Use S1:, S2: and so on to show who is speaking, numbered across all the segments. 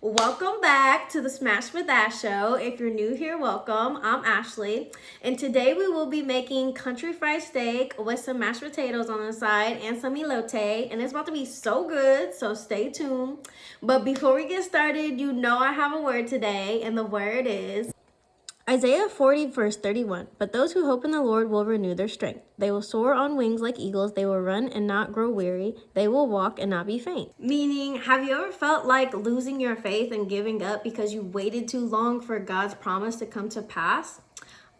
S1: Welcome back to the Smash with Ash show. If you're new here, welcome. I'm Ashley, and today we will be making country fried steak with some mashed potatoes on the side and some elote, and it's about to be so good, so stay tuned. But before we get started, you know I have a word today, and the word is Isaiah 40 verse 31. But those who hope in the Lord will renew their strength. They will soar on wings like eagles. They will run and not grow weary. They will walk and not be faint. Meaning, have you ever felt like losing your faith and giving up because you waited too long for God's promise to come to pass?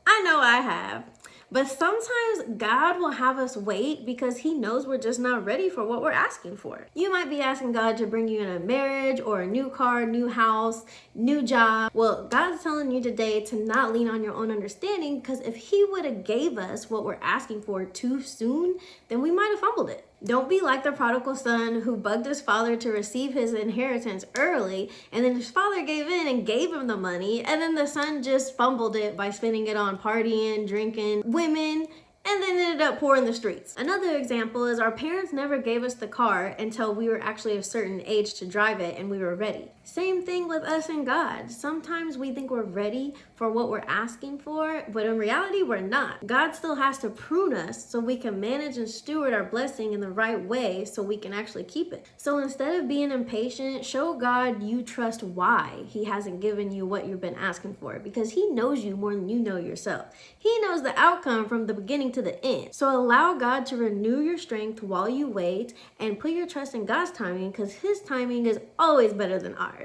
S1: I know I have. But sometimes God will have us wait because he knows we're just not ready for what we're asking for. You might be asking God to bring you in a marriage or a new car, new house, new job. Well, God's telling you today to not lean on your own understanding, because if he would have gave us what we're asking for too soon, then we might have fumbled it. Don't be like the prodigal son who bugged his father to receive his inheritance early, and then his father gave in and gave him the money, and then the son just fumbled it by spending it on partying, drinking, women, and then ended up poor in the streets. Another example is our parents never gave us the car until we were actually a certain age to drive it and we were ready. Same thing with us and God. Sometimes we think we're ready for what we're asking for, but in reality, we're not. God still has to prune us so we can manage and steward our blessing in the right way so we can actually keep it. So instead of being impatient, show God you trust why he hasn't given you what you've been asking for, because he knows you more than you know yourself. He knows the outcome from the beginning to the end. So allow God to renew your strength while you wait, and put your trust in God's timing, because his timing is always better than ours.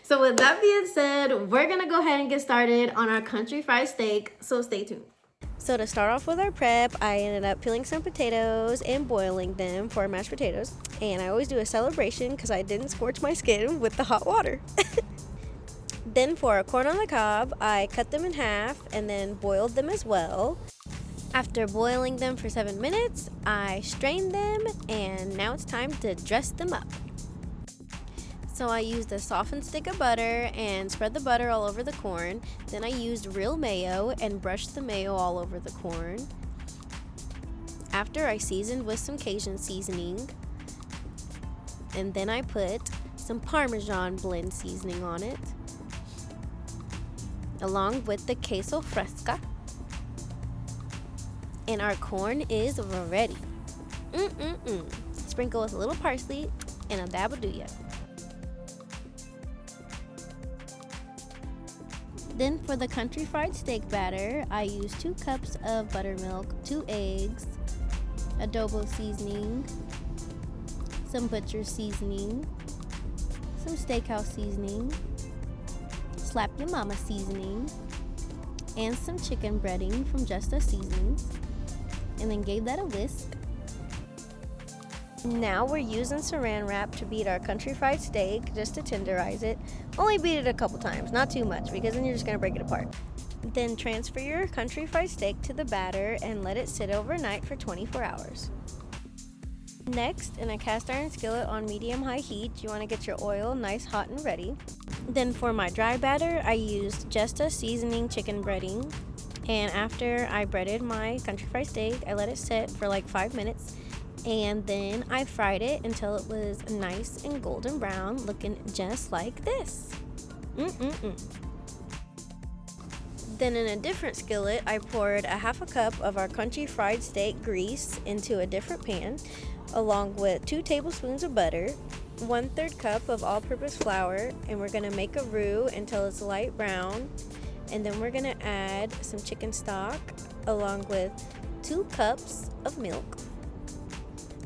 S1: So with that being said, we're gonna go ahead and get started on our country fried steak, so stay tuned. So to start off with our prep, I ended up peeling some potatoes and boiling them for mashed potatoes. And I always do a celebration because I didn't scorch my skin with the hot water. Then for our corn on the cob, I cut them in half and then boiled them as well. After boiling them for 7 minutes, I strained them, and now it's time to dress them up. So I used a softened stick of butter and spread the butter all over the corn. Then I used real mayo and brushed the mayo all over the corn. After, I seasoned with some Cajun seasoning. And then I put some Parmesan blend seasoning on it, along with the queso fresca. And our corn is ready. Sprinkle with a little parsley and a dab of douya. Then for the country fried steak batter, I used 2 cups of buttermilk, 2 eggs, adobo seasoning, some butcher seasoning, some steakhouse seasoning, slap your mama seasoning, and some chicken breading from Just Us Seasonings, and then gave that a whisk. Now we're using saran wrap to beat our country fried steak, just to tenderize it. Only beat it a couple times, not too much, because then you're just gonna break it apart. Then transfer your country fried steak to the batter and let it sit overnight for 24 hours. Next, in a cast iron skillet on medium-high heat, you want to get your oil nice, hot, and ready. Then for my dry batter, I used Just Us Seasoning chicken breading. And after I breaded my country fried steak, I let it sit for like 5 minutes. And then I fried it until it was nice and golden brown, looking just like this. Then in a different skillet, I poured a half a cup of our country fried steak grease into a different pan, along with 2 tablespoons of butter, 1/3 cup of all-purpose flour, and we're gonna make a roux until it's light brown. And then we're gonna add some chicken stock, along with 2 cups of milk.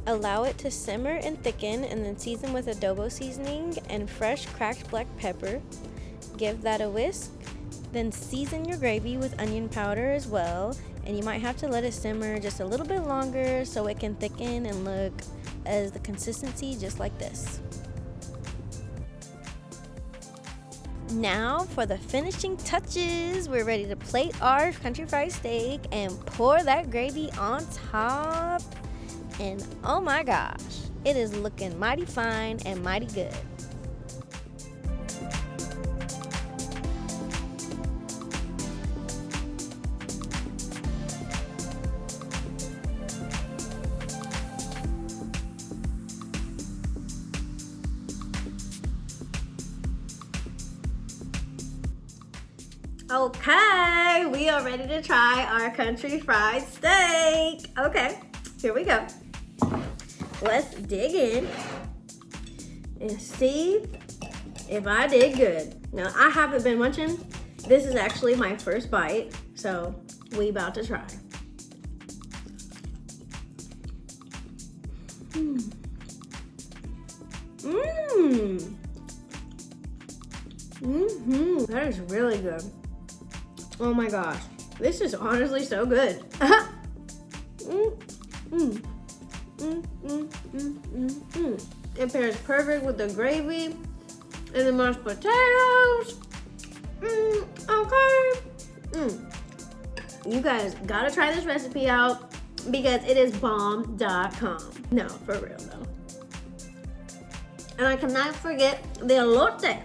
S1: Allow it to simmer and thicken, and then season with adobo seasoning and fresh cracked black pepper. Give that a whisk. Then season your gravy with onion powder as well, and you might have to let it simmer just a little bit longer so it can thicken and look as the consistency just like this. Now for the finishing touches, we're ready to plate our country fried steak and pour that gravy on top. And oh my gosh, it is looking mighty fine and mighty good. Okay, we are ready to try our country fried steak. Okay, here we go. Let's dig in and see if I did good. Now, I haven't been munching. This is actually my first bite, so we about to try. That is really good. Oh my gosh, this is honestly so good. It pairs perfect with the gravy and the mashed potatoes. Okay. You guys gotta try this recipe out because it is bomb.com. No, for real though. And I cannot forget the elote.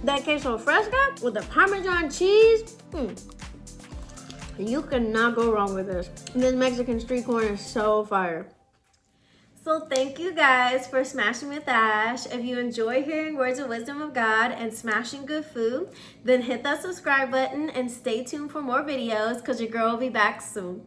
S1: That queso fresca with the Parmesan cheese. You cannot go wrong with this. This Mexican street corn is so fire. So thank you guys for smashing with Ash. If you enjoy hearing words of wisdom of God and smashing good food, then hit that subscribe button and stay tuned for more videos because your girl will be back soon.